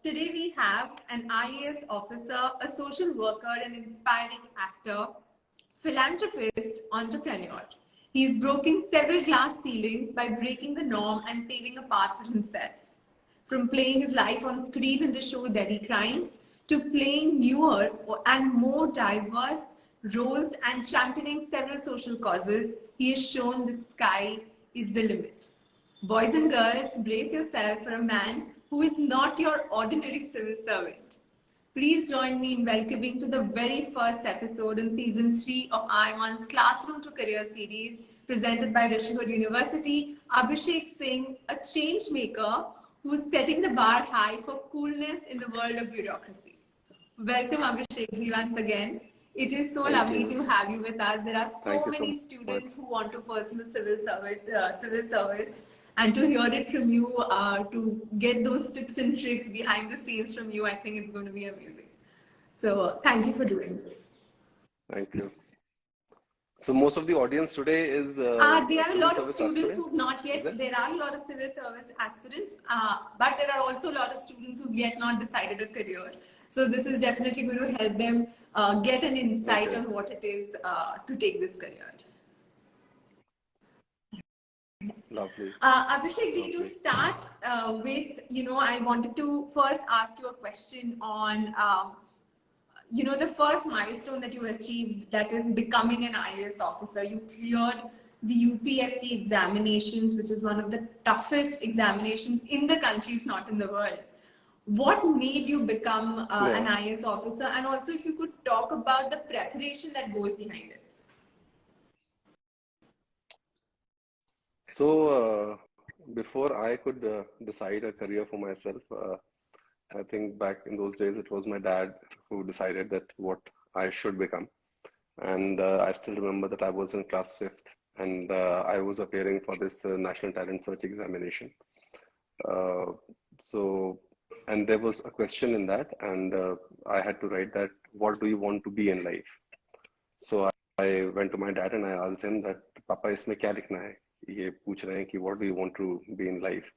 Today we have an IAS officer, a social worker, an inspiring actor, philanthropist, entrepreneur. He's broken several glass ceilings by breaking the norm and paving a path for himself. From playing his life on screen in the show Deadly Crimes to playing newer and more diverse roles and championing several social causes, he has shown that sky is the limit. Boys and girls, brace yourself for a man who is not your ordinary civil servant. Please join me in welcoming to the very first episode in season 3 of I.I.M.U.N's Classroom to Career series presented by Rishihood University, Abhishek Singh, a change maker who's setting the bar high for coolness in the world of bureaucracy. Welcome Abhishek ji once again. It is so lovely to have you with us. There are so many students who want to pursue civil service, and to hear it from you, to get those tips and tricks behind the scenes from you, I think it's going to be amazing. So thank you for doing this. Thank you. So most of the audience today is there are a lot of students who've not yet, there are a lot of civil service aspirants, but there are also a lot of students who've yet not decided a career. So this is definitely going to help them get an insight on what it is to take this career. Lovely. Abhishek ji, to start with, I wanted to first ask you a question on, the first milestone that you achieved, that is becoming an IAS officer. You cleared the UPSC examinations, which is one of the toughest examinations in the country, if not in the world. What made you become an IAS officer? And also, if you could talk about the preparation that goes behind it. So before I could decide a career for myself, I think back in those days, it was my dad who decided that what I should become. And I still remember that I was in class 5th and I was appearing for this National Talent Search examination. And there was a question in that, and I had to write that, what do you want to be in life? So I went to my dad and I asked him that, Papa, isme kya likhna hai? Ye pooch rahe hain ki what do you want to be in life?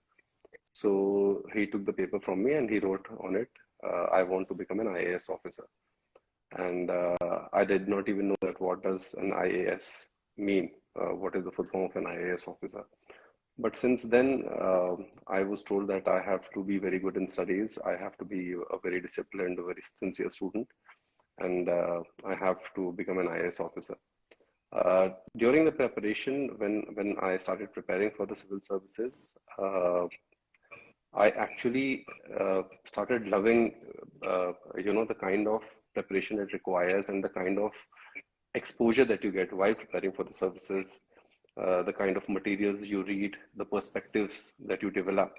So he took the paper from me and he wrote on it, I want to become an IAS officer. And I did not even know that what does an IAS mean? What is the full form of an IAS officer? But since then, I was told that I have to be very good in studies. I have to be a very disciplined, very sincere student. And I have to become an IAS officer. During the preparation, when I started preparing for the civil services, I actually started loving, the kind of preparation it requires and the kind of exposure that you get while preparing for the services, the kind of materials you read, the perspectives that you develop.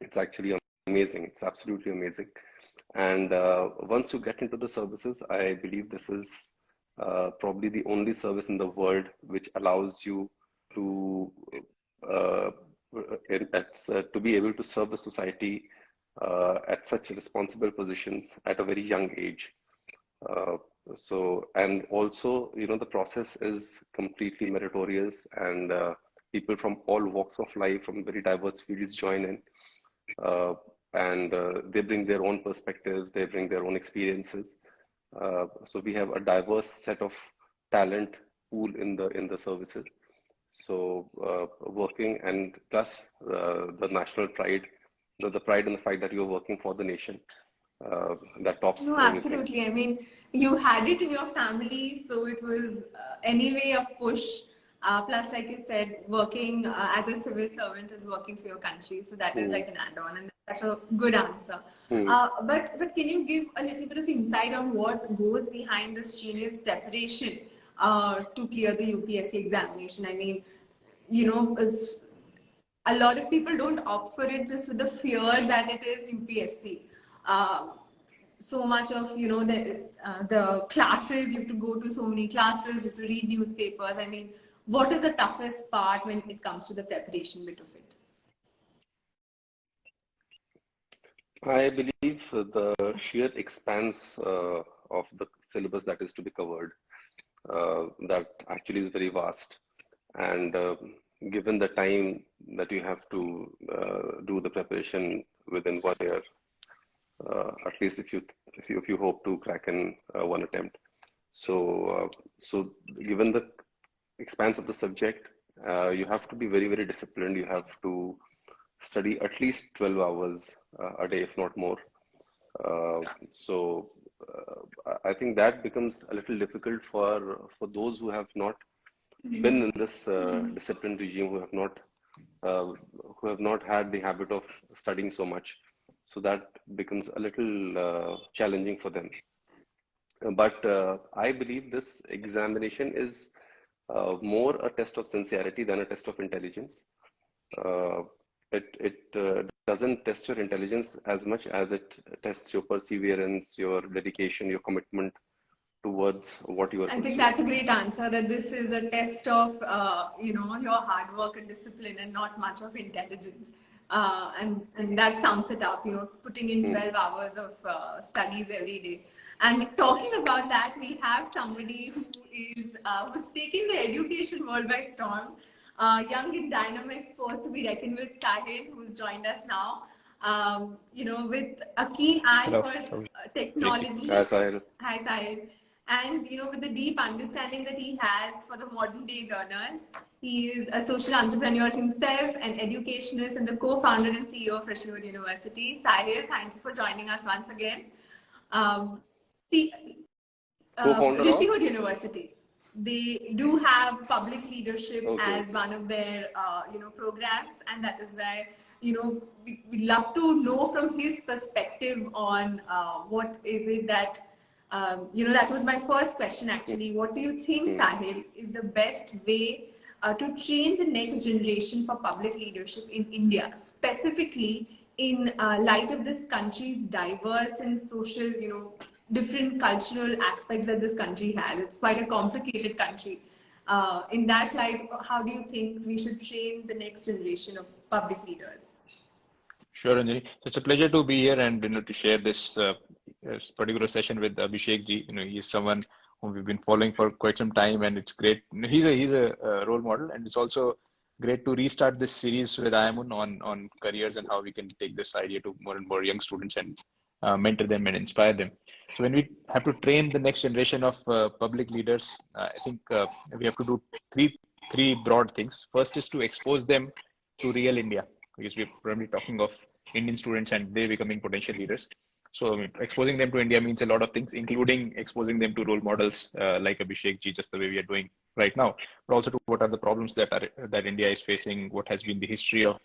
It's actually amazing. It's absolutely amazing. And once you get into the services, I believe this is probably the only service in the world which allows you to be able to serve the society at such responsible positions at a very young age. And also, the process is completely meritorious, and people from all walks of life, from very diverse fields join in, and they bring their own perspectives, they bring their own experiences. So we have a diverse set of talent pool in the services. So working, and plus the national pride, the pride and the fact that you're working for the nation, that tops No, absolutely. anything. I mean, you had it in your family, so it was anyway a push. Plus, like you said, working as a civil servant is working for your country, so that is like an add-on, and that's a good answer. But can you give a little bit of insight on what goes behind this strenuous preparation to clear the UPSC examination? I mean, a lot of people don't opt for it just with the fear that it is UPSC. So much of the classes, you have to go to so many classes, you have to read newspapers. I mean, what is the toughest part when it comes to the preparation bit of it? I believe the sheer expanse of the syllabus that is to be covered, that actually is very vast, and given the time that you have to do the preparation within 1 year, at least if you hope to crack in one attempt. So given the expanse of the subject, you have to be very, very disciplined. You have to study at least 12 hours a day, if not more. I think that becomes a little difficult for those who have not been in this disciplined regime, who have not had the habit of studying so much. So that becomes a little challenging for them. But I believe this examination is more a test of sincerity than a test of intelligence. It doesn't test your intelligence as much as it tests your perseverance, your dedication, your commitment towards what you are pursuing. I think that's a great answer, that this is a test of, your hard work and discipline and not much of intelligence. And that sums it up, putting in 12 hours of studies every day. And talking about that, we have somebody who's taking the education world by storm. Young and dynamic, force to be reckoned with, Sahil, who's joined us now. With a keen eye for technology. Hi, Sahil. Hi, Sahil. And with the deep understanding that he has for the modern day learners, he is a social entrepreneur himself, an educationist, and the co-founder and CEO of Rishihood University. Sahil, thank you for joining us once again. Rishihood University, they do have public leadership as one of their programs, and that is why we love to know from his perspective on what is it that that was my first question actually. What do you think, Sahil, is the best way to train the next generation for public leadership in India, specifically in light of this country's diverse and social, different cultural aspects that this country has? It's quite a complicated country. In that light, how do you think we should train the next generation of public leaders? Sure, Anjali. It's a pleasure to be here and to share this particular session with Abhishek ji. He's someone whom we've been following for quite some time, and it's great. He's a role model, and it's also great to restart this series with I.I.M.U.N on careers and how we can take this idea to more and more young students and mentor them and inspire them. So when we have to train the next generation of public leaders, I think we have to do three broad things. First is to expose them to real India, because we're probably talking of Indian students and they becoming potential leaders. So exposing them to India means a lot of things, including exposing them to role models like Abhishek ji, just the way we are doing right now, but also to what are the problems that India is facing, what has been the history of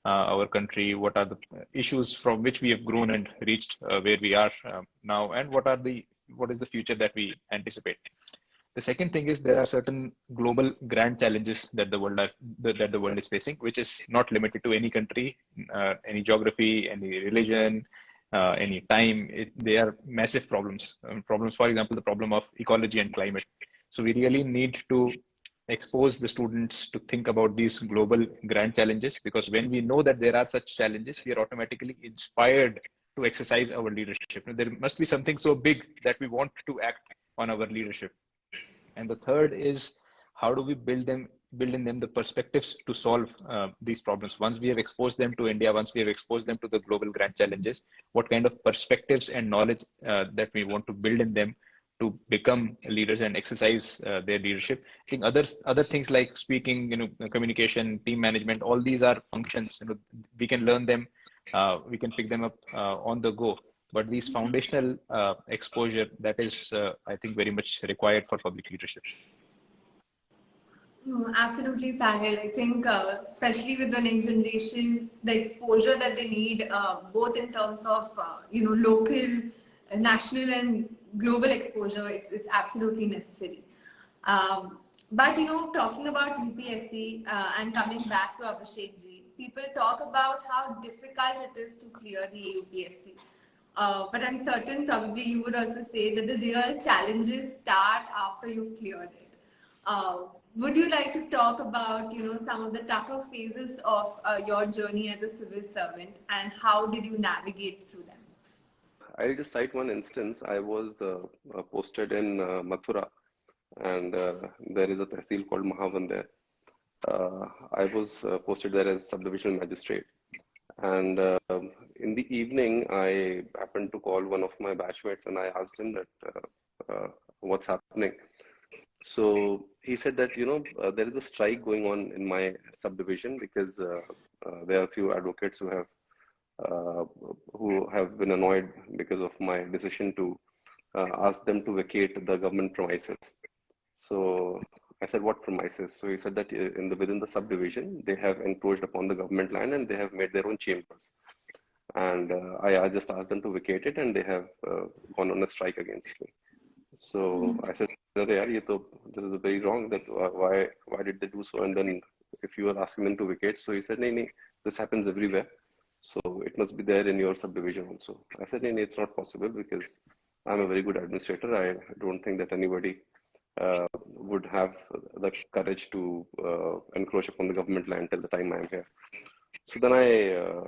our country, what are the issues from which we have grown and reached where we are now, and what is the future that we anticipate. The second thing is there are certain global grand challenges that the world is facing, which is not limited to any country, any geography, any religion, any time. They are massive problems. Problems, for example, the problem of ecology and climate. So we really need to expose the students to think about these global grand challenges, because when we know that there are such challenges, we are automatically inspired to exercise our leadership. There must be something so big that we want to act on our leadership. And the third is, how do we build in them the perspectives to solve these problems? Once we have exposed them to India, once we have exposed them to the global grand challenges, what kind of perspectives and knowledge that we want to build in them to become leaders and exercise their leadership. I think other things like speaking, communication, team management, all these are functions. We can learn them, we can pick them up on the go. But these foundational exposure, that is, I think, very much required for public leadership. Absolutely, Sahil. I think, especially with the next generation, the exposure that they need, both in terms of, local, national, and global exposure, it's absolutely necessary. But, talking about UPSC and coming back to Abhishek ji, people talk about how difficult it is to clear the UPSC. But I'm certain probably you would also say that the real challenges start after you've cleared it. Would you like to talk about, some of the tougher phases of your journey as a civil servant, and how did you navigate through them? I'll just cite one instance. I was posted in Mathura, and there is a tehsil called Mahavan there. I was posted there as subdivisional magistrate, And in the evening, I happened to call one of my batchmates and I asked him that what's happening. So he said that, there is a strike going on in my subdivision because there are a few advocates uh, who have been annoyed because of my decision to ask them to vacate the government premises. So I said, what premises? So he said that within the subdivision, they have encroached upon the government land and they have made their own chambers. And I just asked them to vacate it, and they have gone on a strike against me. So I said, "Arey yaar, this is very wrong. That why did they do so?" And then if you are asking them to vacate, so he said, "No, no, this happens everywhere. So it must be there in your subdivision also." I said, "No, no, it's not possible because I'm a very good administrator. I don't think that anybody would have the courage to encroach upon the government land till the time I'm here." So then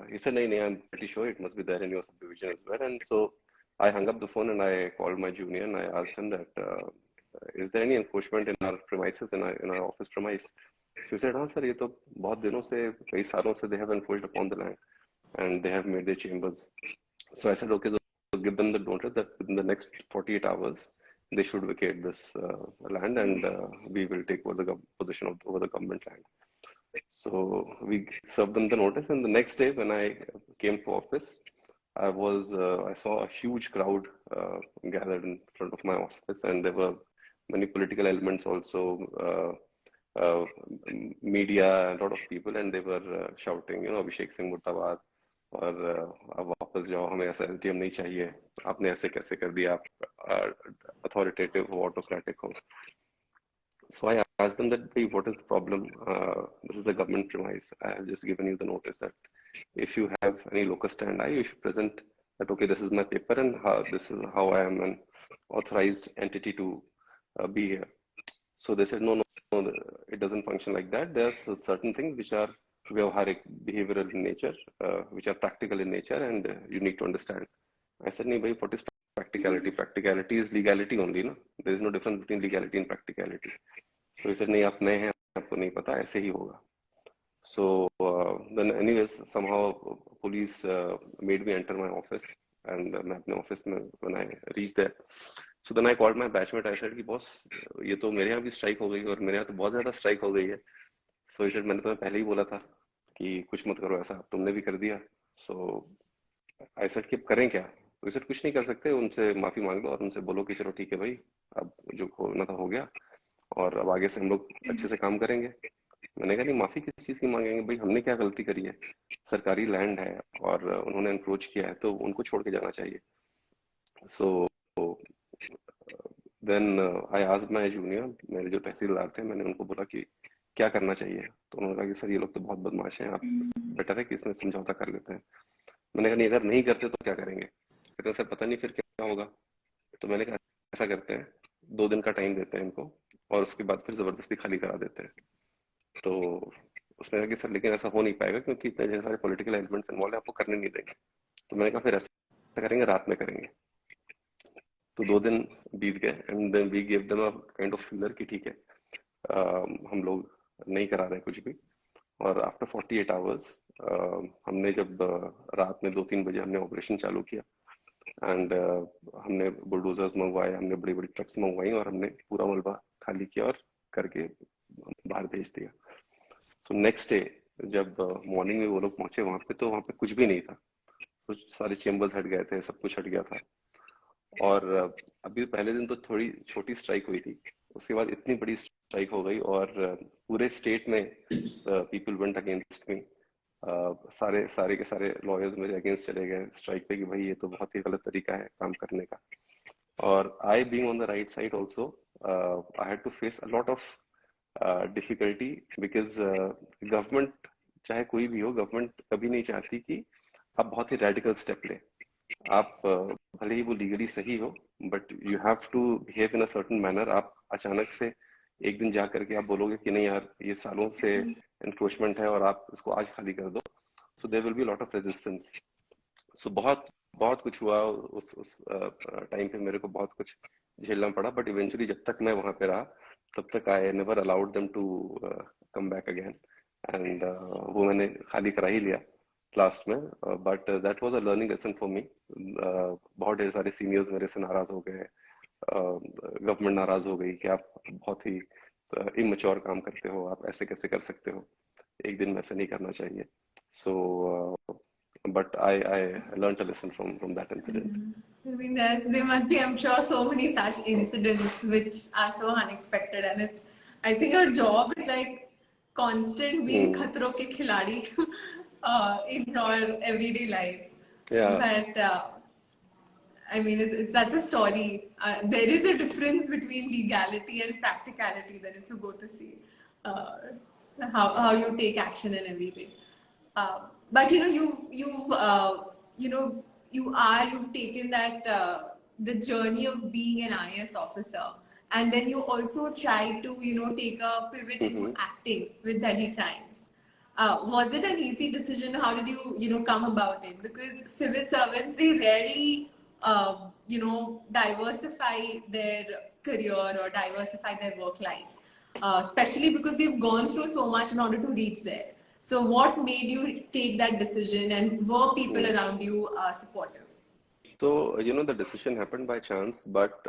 he said, "No, no, I'm pretty sure it must be there in your subdivision as well." And so I hung up the phone and I called my junior and I asked him that, is there any encroachment in our premises, in our office premise? So he said, "हाँ sir, ये तो बहुत दिनों से, कई सालों से they have encroached upon the land and they have made their chambers." So I said, "Okay, so give them the notice that within the next 48 hours they should vacate this land and we will take over the position over the government land." So we served them the notice, and the next day when I came to office, I saw a huge crowd gathered in front of my office, and there were many political elements also, media, a lot of people, and they were shouting, Abhishek Singh Murtabad, और अब वापस जाओ, हमें ऐसा SDM नहीं चाहिए, आपने ऐसे कैसे कर दिया, आप अथॉरिटेटिव हो, ऑटोक्रेटिक हो. So I asked them that, "Hey, what is the problem? This is a government premise. I have just given you the notice that if you have any locus standi, you should present that, okay, this is my paper and this is how I am an authorized entity to be here." So they said, "No, no, no, it doesn't function like that. There's certain things which are vyavharik, behavioral in nature, which are practical in nature, and you need to understand." I said, "No, bhai, what is practicality? Practicality is legality only, no? There is no difference between legality and practicality." So he said, "नहीं, आप नए हैं, आपको नहीं पता, ऐसे ही होगा." So then anyways, somehow police made me enter my office, and मैं अपने office में, when I reached there, so then I called my batchmate. I said कि boss, ये तो मेरे यहाँ भी strike हो गई और मेरे यहाँ तो बहुत ज़्यादा strike हो गई है. So he said, मैंने तुम्हें पहले ही बोला था कि कुछ मत करो ऐसा, तुमने भी कर दिया. So I said कि अब करें क्या? तो he said, कुछ नहीं कर सकते, उनसे माफी मांग लो और उनसे बोलो कि चलो ठीक है भाई, अब जो होना था हो गया और अब आगे से हम लोग अच्छे से काम करेंगे. मैंने कहा, नहीं, माफी किस चीज की मांगेंगे भाई, हमने क्या गलती करी है? सरकारी लैंड है और उन्होंने एनक्रोच किया है तो उनको छोड़ के जाना चाहिए. So then I asked my junior, मेरे जो तहसीलदार थे, मैंने उनको बोला कि क्या करना चाहिए. तो उन्होंने कहा कि सर, ये लोग तो बहुत बदमाश हैं, आप बेटर है कि इसमें समझौता कर लेते हैं. मैंने कहा, नहीं, अगर नहीं करते तो क्या करेंगे? कहते हैं, सर पता नहीं फिर क्या होगा. तो मैंने कहा, ऐसा करते हैं, 2 दिन का टाइम देते हैं इनको और उसके बाद फिर जबरदस्ती खाली करा देते हैं. तो उसने कहा कि सर लेकिन ऐसा हो नहीं पाएगा क्योंकि इतने ढेर सारे पॉलिटिकल एलिमेंट्स इन्वॉल्व है, आपको करने नहीं देंगे. तो मैंने कहा फिर ऐसा करेंगे, रात में करेंगे. तो 2 दिन बीत गए and then we give them a kind of feeler कि ठीक है, हम लोग नहीं करा रहे कुछ भी. और आफ्टर 48 आवर्स हमने जब रात में 2-3 बजे हमने ऑपरेशन चालू किया एंड हमने बुलडोजर्स मंगवाए, हमने बड़ी बड़ी ट्रक्स मंगवाई और हमने पूरा मलबा खाली किया और करके बाहर भेज दिया. सो नेक्स्ट डे जब मॉर्निंग में वो लोग पहुंचे वहां पे, तो वहां पे कुछ भी नहीं था. तो सारे चेम्बर्स हट गए थे, सब कुछ हट गया था. और अभी पहले दिन तो थोड़ी छोटी स्ट्राइक हुई थी, उसके बाद इतनी बड़ी स्ट्राइक हो गई और पूरे स्टेट में पीपल वेंट अगेंस्ट मी. सारे के सारे लॉयर्स मेरे अगेंस्ट चले गए स्ट्राइक पे कि भाई ये तो बहुत ही गलत तरीका है काम करने का. और I being on the right side also, I had to face a lot of difficulty because government, चाहे कोई भी हो, गवर्नमेंट कभी नहीं चाहती कि आप बहुत ही रेडिकल स्टेप ले. आप भले ही वो लीगली सही हो, but you have to behave in a certain manner. आप अचानक से एक दिन जा करके आप बोलोगे कि नहीं यार, ये सालों से एनक्रोचमेंट है और आप इसको आज खाली कर दो, so there will be lot of resistance. So बहुत बहुत कुछ हुआ उस टाइम पे, मेरे को बहुत कुछ झेलना पड़ा. बट इवेंचुअली जब तक मैं वहां पे रहा, तब तक I never allowed them to come back again. And वो मैंने खाली करा ही लिया. लास्ट में, but that was a learning lesson for me. बहुत ढेर सारे सीनियर्स मेरे से नाराज हो गए, गवर्नमेंट नाराज हो गई कि आप बहुत ही इमेच्योर काम करते हो, आप ऐसे कैसे कर सकते हो, एक दिन में ऐसे नहीं करना चाहिए। सो but I learned a lesson from that incident. I mean, there must be, I'm sure, so many such incidents which are so unexpected, and it's. I think your job is like constant being Hmm. khatro ke khiladi in your everyday life. Yeah. But I mean, it's such a story. There is a difference between legality and practicality. Then, if you go to see uh, how you take action and everything. But you know, you know, you've taken that the journey of being an IAS officer, and then you also try to take a pivot into Mm-hmm. acting with Delhi Crimes. Was it an easy decision? How did you come about it? Because civil servants, they rarely diversify their career or diversify their work life, especially because they've gone through so much in order to reach there. So what made you take that decision, and were people Hmm. around you supportive? So, the decision happened by chance, but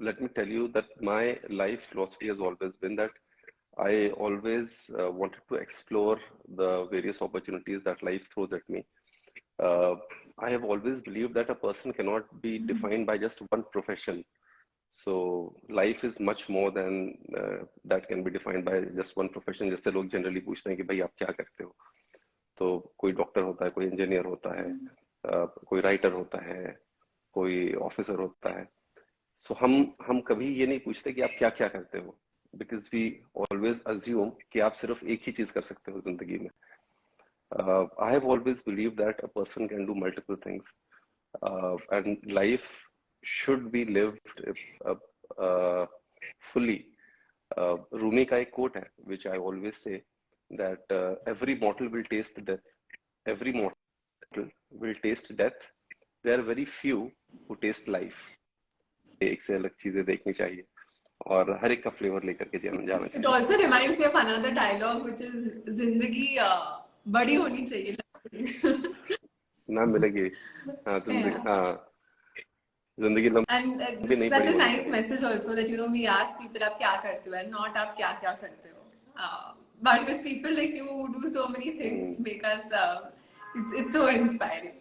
let me tell you that my life philosophy has always been that I always wanted to explore the various opportunities that life throws at me. Uh, I have always believed that a person cannot be defined by just one profession. So life is much more than that can be defined by just one profession. जैसे लोग generally पूछते हैं कि भाई आप क्या करते हो, तो कोई डॉक्टर होता है, कोई इंजीनियर होता है, कोई राइटर होता है, कोई ऑफिसर होता है। सो हम कभी ये नहीं पूछते कि आप क्या क्या करते हो, बिकॉज वी ऑलवेज अज्यूम कि आप सिर्फ एक ही चीज कर सकते हो जिंदगी में। I have always believe that a person can do multiple things, and life should be lived fully. Rumi का एक कोट है which I always say that every mortal will taste death. Every mortal will taste death. There are very few who taste life. एक से अलग चीजें देखनी चाहिए और हर एक का फ्लेवर लेकर के जाना It चाहिए। also reminds me of another dialogue, which is जिंदगी बड़ी होनी चाहिए। ना मिलेगी। हाँ जिंदगी, Yeah. हाँ जिंदगी And लंबी this is नहीं such बड़ी a होनी nice चाहिए। message also that we ask people आप क्या करते हो and not आप क्या क्या करते हो. But with people like you who do so many things, make us it's so inspiring.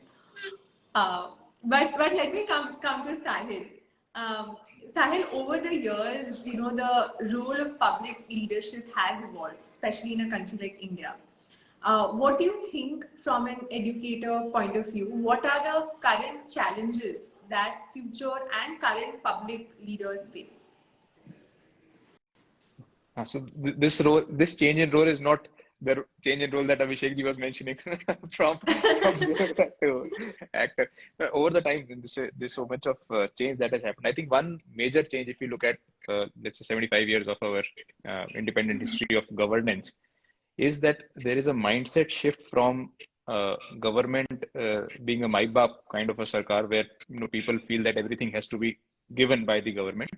But let me come to Sahil. Um, Sahil, over the years, the role of public leadership has evolved, especially in a country like India. What do you think from an educator point of view? What are the current challenges that future and current public leaders face? So this change in role is not the change in role that Abhishek ji was mentioning from bureaucrat to actor. Over the time, there's so much of change that has happened. I think one major change, if you look at let's say 75 years of our independent history of governance, is that there is a mindset shift from government being a my baap kind of a sarkar where people feel that everything has to be given by the government.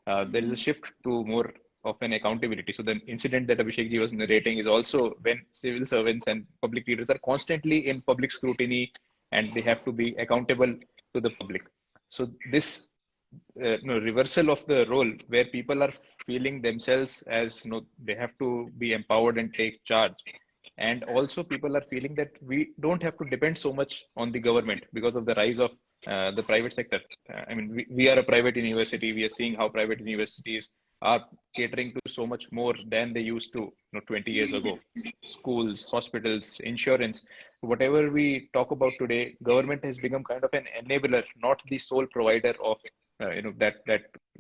There is a shift to more of an accountability. So the incident that Abhishek ji was narrating is also when civil servants and public leaders are constantly in public scrutiny and they have to be accountable to the public. So this reversal of the role where people are feeling themselves as they have to be empowered and take charge, and also people are feeling that we don't have to depend so much on the government because of the rise of the private sector. I mean, we are a private university. We are seeing how private universities are catering to so much more than they used to 20 years ago. Schools, hospitals, insurance, whatever we talk about today, government has become kind of an enabler, not the sole provider of that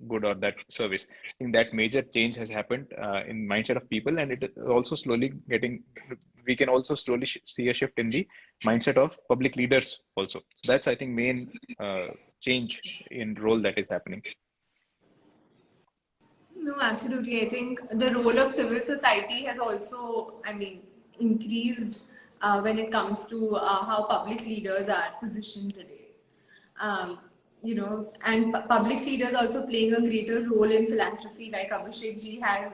good or that service. I think that major change has happened in mindset of people, and it is also slowly we can also slowly see a shift in the mindset of public leaders also. So that's, I think, main change in role that is happening. No, absolutely. I think the role of civil society has also, increased when it comes to how public leaders are positioned today. Um, and public leaders also playing a greater role in philanthropy, like Abhishek ji has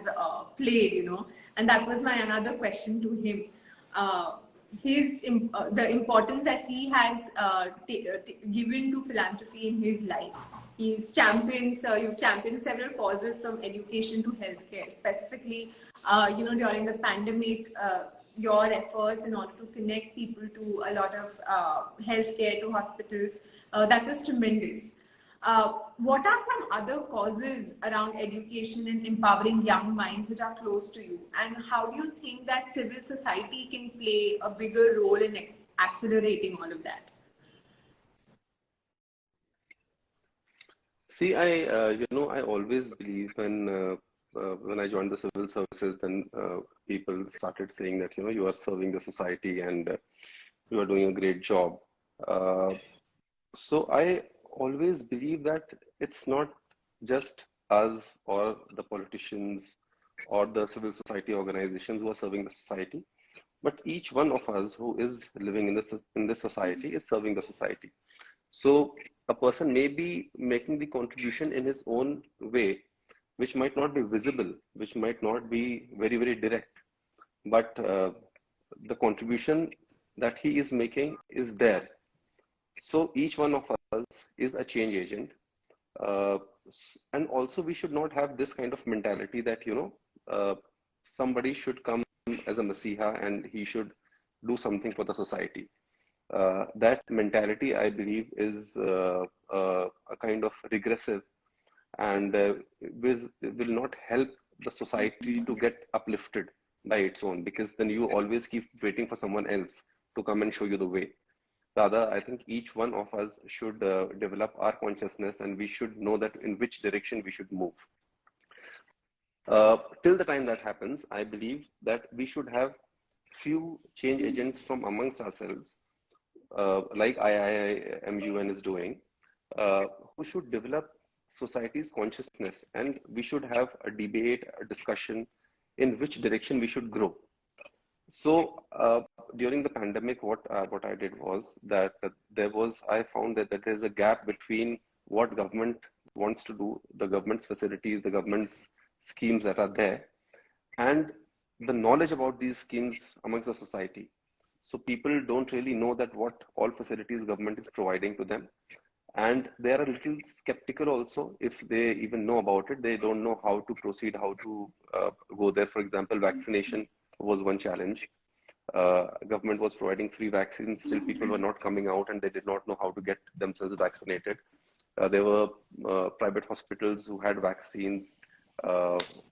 played. And that was my another question to him. the importance that he has given to philanthropy in his life. You've championed several causes from education to healthcare, specifically, during the pandemic, your efforts in order to connect people to a lot of healthcare, to hospitals, that was tremendous. What are some other causes around education and empowering young minds which are close to you? And how do you think that civil society can play a bigger role in accelerating all of that? See, I always believe when I joined the civil services, then people started saying that, you are serving the society and you are doing a great job. So I always believe that it's not just us or the politicians or the civil society organizations who are serving the society, but each one of us who is living in this society is serving the society. So a person may be making the contribution in his own way, which might not be visible, which might not be very, very direct, but the contribution that he is making is there. So each one of us is a change agent. And also we should not have this kind of mentality that, somebody should come as a messiah and he should do something for the society. That mentality, I believe, is a kind of regressive and will not help the society to get uplifted by its own, because then you always keep waiting for someone else to come and show you the way. Rather, I think each one of us should develop our consciousness, and we should know that in which direction we should move. Till the time that happens, I believe that we should have few change agents from amongst ourselves, like I.I.M.U.N is doing, who should develop society's consciousness, and we should have a debate, a discussion in which direction we should grow. So during the pandemic, what I did was that I found that there's a gap between what government wants to do, the government's facilities, the government's schemes that are there, and the knowledge about these schemes amongst the society. So people don't really know that what all facilities government is providing to them. And they are a little skeptical also. If they even know about it, they don't know how to proceed, how to go there. For example, vaccination was one challenge. Government was providing free vaccines, still people were not coming out and they did not know how to get themselves vaccinated. There were private hospitals who had vaccines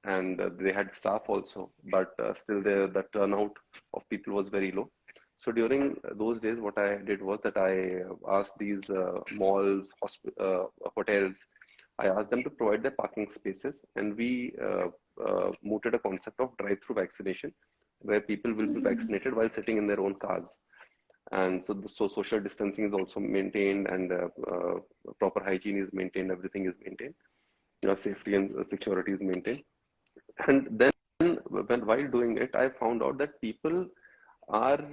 and they had staff also, but still the turnout of people was very low. So during those days, what I did was that I asked these malls, hotels, I asked them to provide their parking spaces, and we mooted a concept of drive-through vaccination, where people will be vaccinated while sitting in their own cars. And so social distancing is also maintained, and proper hygiene is maintained, everything is maintained, safety and security is maintained. And then while doing it, I found out that people are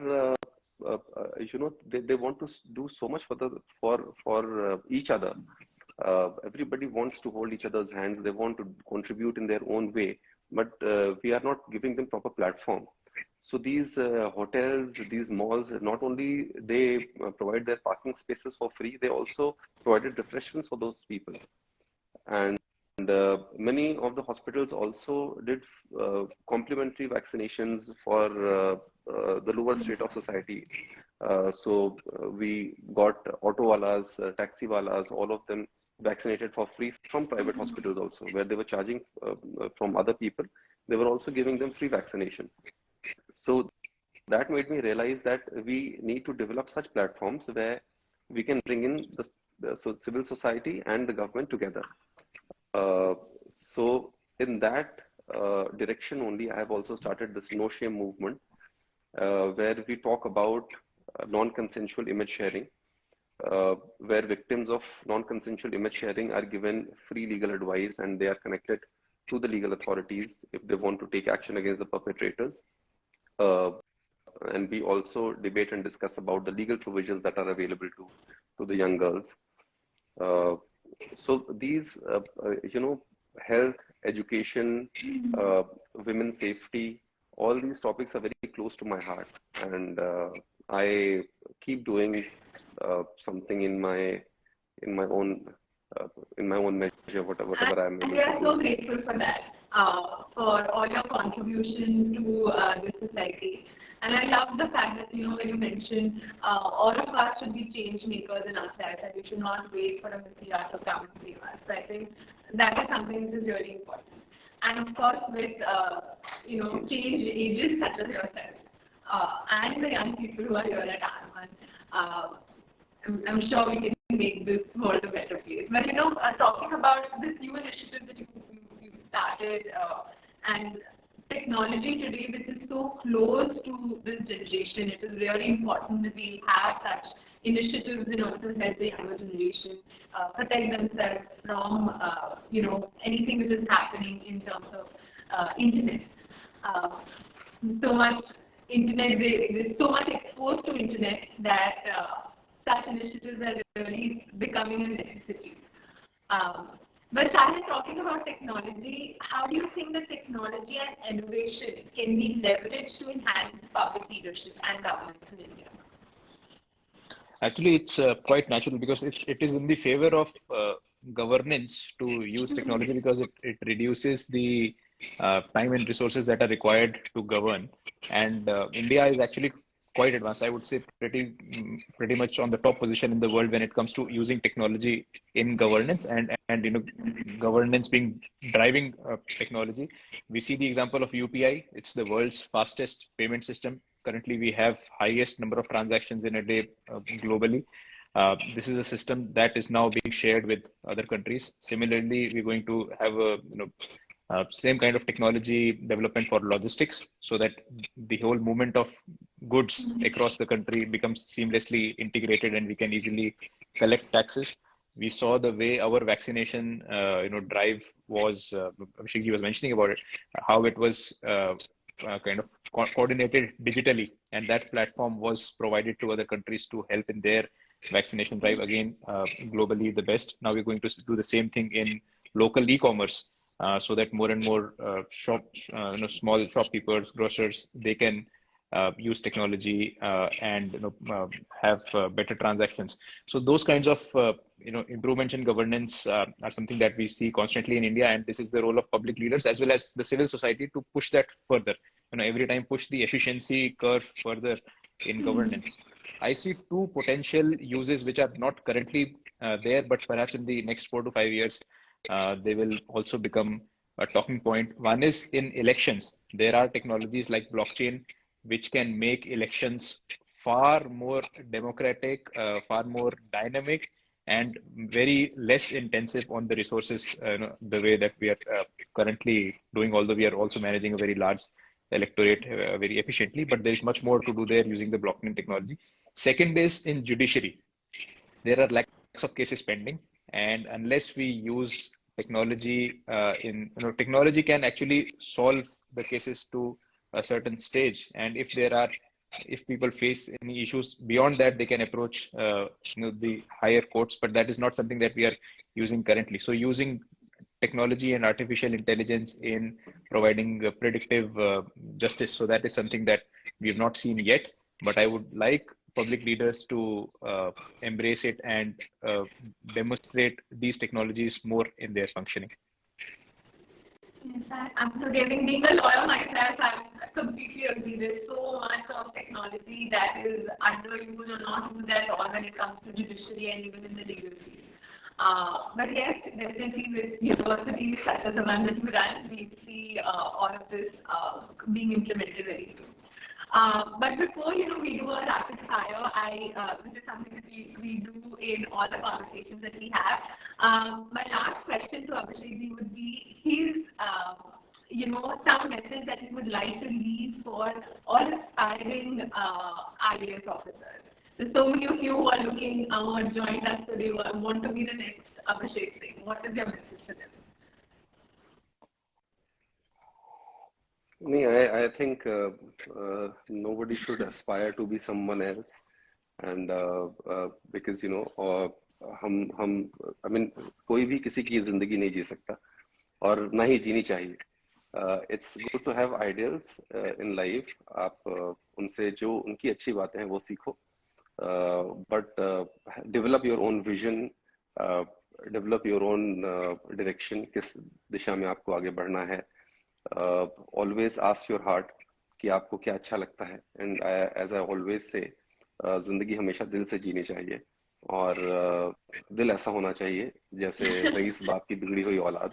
they want to do so much for each other. Everybody wants to hold each other's hands. They want to contribute in their own way, but we are not giving them proper platform. So these hotels, these malls, not only they provide their parking spaces for free, they also provided refreshments for those people. And many of the hospitals also did complimentary vaccinations for the lower strata of society. So we got auto walas, taxi walas, all of them vaccinated for free from private hospitals also, where they were charging from other people. They were also giving them free vaccination. So that made me realize that we need to develop such platforms where we can bring in the civil society and the government together. So in that direction only, I have also started this No Shame movement, where we talk about non-consensual image sharing, where victims of non-consensual image sharing are given free legal advice, and they are connected to the legal authorities if they want to take action against the perpetrators. And we also debate and discuss about the legal provisions that are available to the young girls. So these, health, education, women's safety, all these topics are very close to my heart. and I keep doing something in my own in my own measure, whatever I'm And able we to are do. so grateful for that, for all your contribution to this society. And I love the fact that, when you mentioned all of us should be change makers in ourselves, and we should not wait for a messiah to come and save us. So I think that is something that is really important. And of course, with, change agents such as yourself, and the young people who are here at I.I.M.U.N, I'm sure we can make this world a better place. But talking about this new initiative that you started, and technology today, which is so close to this generation, it is really important that we have such initiatives in order to help the younger generation protect themselves from anything which is happening in terms of internet. So much internet, there's so much exposed to internet that such initiatives are really becoming a necessity. But started talking about technology, how do you think that technology and innovation can be leveraged to enhance public leadership and governance in India? Actually, it's quite natural because it is in the favor of governance to use technology because it reduces the time and resources that are required to govern. And India is actually quite advanced. I would say pretty much on the top position in the world when it comes to using technology in governance and governance being driving technology. We see the example of UPI. It's the world's fastest payment system. Currently, we have highest number of transactions in a day globally. This is a system that is now being shared with other countries. Similarly, we're going to have a same kind of technology development for logistics, so that the whole movement of goods across the country becomes seamlessly integrated, and we can easily collect taxes. We saw the way our vaccination, drive was. Abhishek was mentioning about it, how it was kind of coordinated digitally, and that platform was provided to other countries to help in their vaccination drive. Again, globally the best. Now we're going to do the same thing in local e-commerce, so that more and more small shopkeepers, grocers, they can use technology and have better transactions. So those kinds of improvements in governance are something that we see constantly in India, and this is the role of public leaders as well as the civil society to push that further. Every time push the efficiency curve further in governance. I see two potential uses which are not currently there, but perhaps in the next 4 to 5 years they will also become a talking point. One is in elections. There are technologies like blockchain which can make elections far more democratic, far more dynamic, and very less intensive on the resources, the way that we are currently doing, although we are also managing a very large electorate very efficiently, but there is much more to do there using the blockchain technology. Second is in judiciary. There are lakhs of cases pending, and unless we use technology, technology can actually solve the cases to a certain stage, and if people face any issues beyond that, they can approach the higher courts, but that is not something that we are using currently. So using technology and artificial intelligence in providing predictive justice, so that is something that we have not seen yet, but I would like public leaders to embrace it and demonstrate these technologies more in their functioning. Yes, absolutely. Being a lawyer myself, I completely agree. There's so much of technology that is underused or not used at all when it comes to judiciary and even in the legal field. But yes, definitely with universities such as the one that you run, we see all of this being implemented very soon. But before we do a rapid fire, which is something that we do in all the conversations that we have. My last question to Abhishek would be his some message that he would like to leave for all aspiring IAS officers. So many of you who are looking or joined us today want to be the next Abhishek Singh. What is your message for them? I think nobody should aspire to be someone else, and because कोई भी किसी की जिंदगी नहीं जी सकता और ना ही जीनी चाहिए. It's good to have ideals in life. आप उनसे जो उनकी अच्छी बातें हैं वो सीखो, but develop your own vision, develop your own direction, किस दिशा में आपको आगे बढ़ना है. ऑलवेज आस्क योर हार्ट कि आपको क्या अच्छा लगता है. एंड एज आई ऑलवेज से, जिंदगी हमेशा दिल से जीनी चाहिए. और दिल ऐसा होना चाहिए जैसे रईस बाप की बिगड़ी हुई औलाद,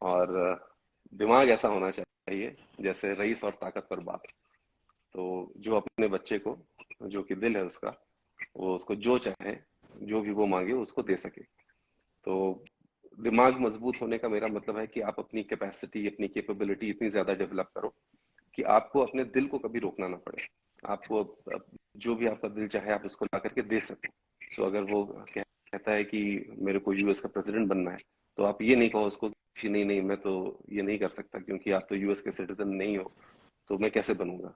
और दिमाग ऐसा होना चाहिए जैसे रईस और ताकतवर बाप. तो जो अपने बच्चे को, जो कि दिल है उसका, वो उसको जो चाहे, जो भी वो मांगे उसको दे सके. तो दिमाग मजबूत होने का मेरा मतलब है कि आप अपनी कैपेसिटी, अपनी कैपेबिलिटी इतनी ज्यादा डेवलप करो कि आपको अपने दिल को कभी रोकना ना पड़े. आपको जो भी आपका दिल चाहे आप उसको ला करके दे सको. सो अगर वो कहता है कि मेरे को यूएस का प्रेसिडेंट बनना है, तो आप ये नहीं कहो उसको कि नहीं नहीं मैं तो ये नहीं कर सकता क्योंकि आप तो यूएस के सिटीजन नहीं हो, तो मैं कैसे बनूंगा.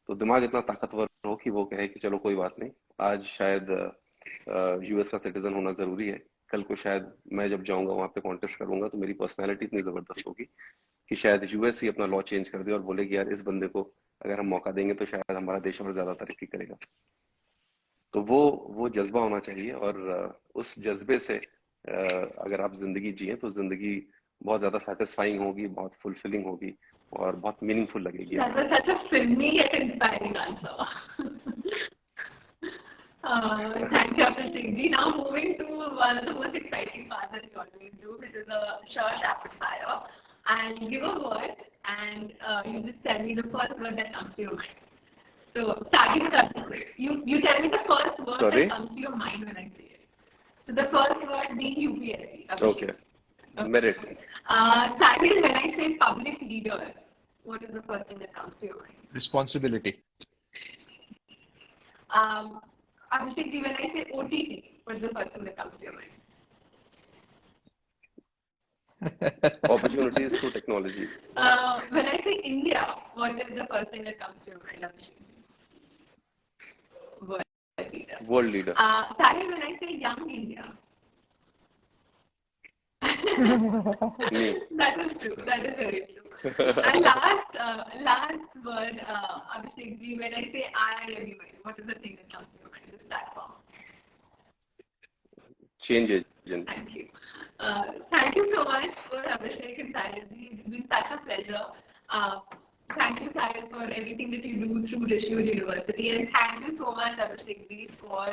तो दिमाग इतना ताकतवर हो कि वो कहे कि चलो कोई बात नहीं, आज शायद यूएस का सिटीजन होना जरूरी है, कल को शायद मैं जब जाऊंगा वहां पे कॉन्टेस्ट करूंगा तो मेरी पर्सनैलिटी इतनी जबरदस्त होगी कि शायद यूएस ही अपना लॉ चेंज कर दे और बोले कि यार इस बंदे को अगर हम मौका देंगे तो शायद हमारा देश और ज्यादा तरक्की करेगा. तो वो जज्बा होना चाहिए, और उस जज्बे से अगर आप जिंदगी जिए तो जिंदगी बहुत ज्यादा सेटिस्फाइंग होगी, बहुत फुलफिलिंग होगी और बहुत मीनिंगफुल लगेगी. That was such a filmy yet inspiring answer. Thank you, Abhishek ji. Now moving to one of the most exciting parts that you always do, which is a short rapid fire. I'll give a word, and you just tell me the first word that comes to your mind. So, starting with Abhishek, you tell me the first word that comes to your mind when I say it. So, the first word being UPSC. Okay. Merit. Starting when I say public leader, what is the first thing that comes to your mind? Responsibility. Abhishek ji, when I say OTT, what is the first thing that comes to your mind? Opportunities through technology. When I say India, what is the first thing that comes to your mind, Abhishek? World leader. World leader. Sahil, when I say young India. That is true. That is very true. And last word, Abhishek ji, when I say I.I.M.U.N, what is the thing that comes to your mind? This platform. Change agent. Thank you. Thank you so much for Abhishek and Sahil ji. It's been such a pleasure. Thank you, Sahil, for everything that you do through Rishihood University, and thank you so much, Abhishek ji, for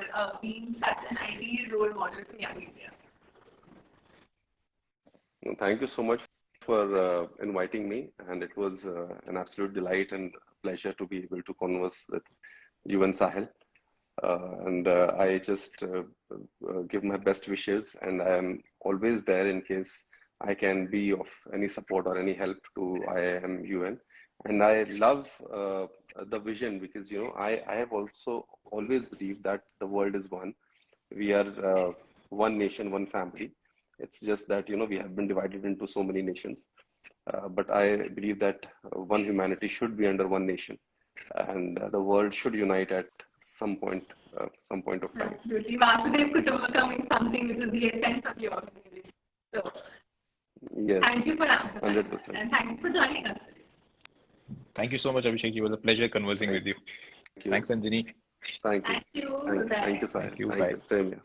being such an ideal role model for young India. Thank you so much for inviting me, and it was an absolute delight and pleasure to be able to converse with you and Sahil. And I just give my best wishes, and I am always there in case I can be of any support or any help to I.I.M.U.N. And I love the vision because, you know, I have also always believed that the world is one. We are one nation, one family. It's just that, you know, we have been divided into so many nations. But I believe that one humanity should be under one nation, and the world should unite at some point of time. Absolutely. Vasudev Kutumbakam is something which is the essence of your organization. So, yes, thank you for answering. 100%. And thank you for joining us. Thank you so much, Abhishek. It was a pleasure conversing with you. Thanks, Anjani. Thank you. Thank you. Thank you, Sahil. Thank you. Thank Bye. you. Same here.